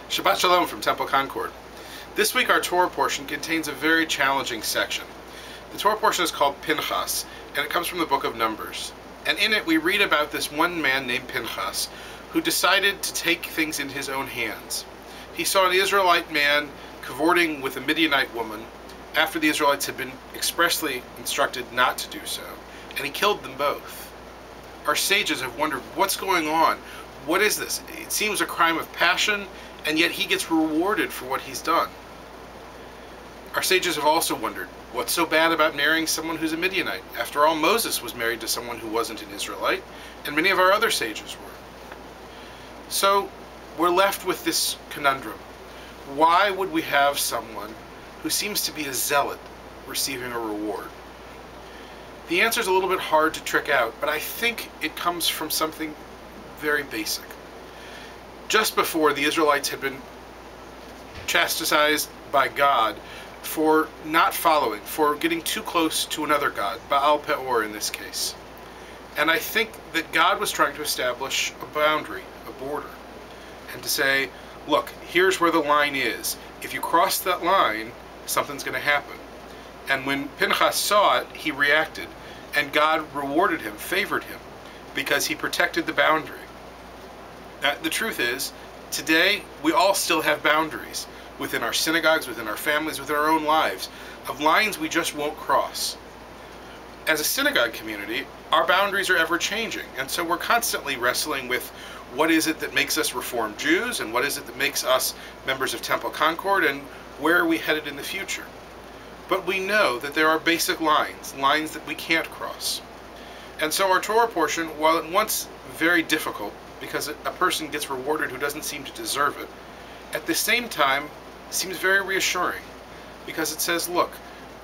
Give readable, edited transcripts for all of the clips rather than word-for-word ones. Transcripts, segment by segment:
Shabbat Shalom from Temple Concord. This week our Torah portion contains a very challenging section. The Torah portion is called Pinchas, and it comes from the book of Numbers. And in it we read about this one man named Pinchas who decided to take things in his own hands. He saw an Israelite man cavorting with a Midianite woman after the Israelites had been expressly instructed not to do so, and he killed them both. Our sages have wondered, what's going on? What is this? It seems a crime of passion, and yet he gets rewarded for what he's done. Our sages have also wondered, what's so bad about marrying someone who's a Midianite? After all, Moses was married to someone who wasn't an Israelite, and many of our other sages were. So we're left with this conundrum. Why would we have someone who seems to be a zealot receiving a reward? The answer is a little bit hard to trick out, but I think it comes from something very basic. Just before, the Israelites had been chastised by God for not following, for getting too close to another god, Baal Peor in this case. And I think that God was trying to establish a boundary, a border, and to say, look, here's where the line is. If you cross that line, something's going to happen. And when Pinchas saw it, he reacted, and God rewarded him, favored him, because he protected the boundary. The truth is, today we all still have boundaries within our synagogues, within our families, within our own lives, of lines we just won't cross. As a synagogue community, our boundaries are ever changing, and so we're constantly wrestling with what is it that makes us Reformed Jews, and what is it that makes us members of Temple Concord, and where are we headed in the future. But we know that there are basic lines that we can't cross. And so our Torah portion, while at once very difficult, because a person gets rewarded who doesn't seem to deserve it, at the same time seems very reassuring, because it says, look,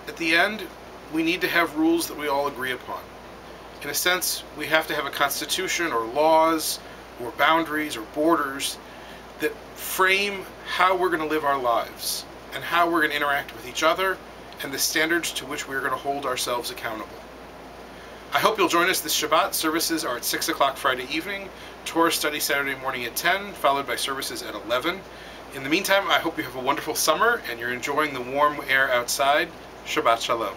at the end we need to have rules that we all agree upon. In a sense, we have to have a constitution or laws or boundaries or borders that frame how we're going to live our lives and how we're going to interact with each other and the standards to which we're going to hold ourselves accountable. I hope you'll join us this Shabbat. Services are at 6 o'clock Friday evening, Torah study Saturday morning at 10, followed by services at 11. In the meantime, I hope you have a wonderful summer and you're enjoying the warm air outside. Shabbat Shalom.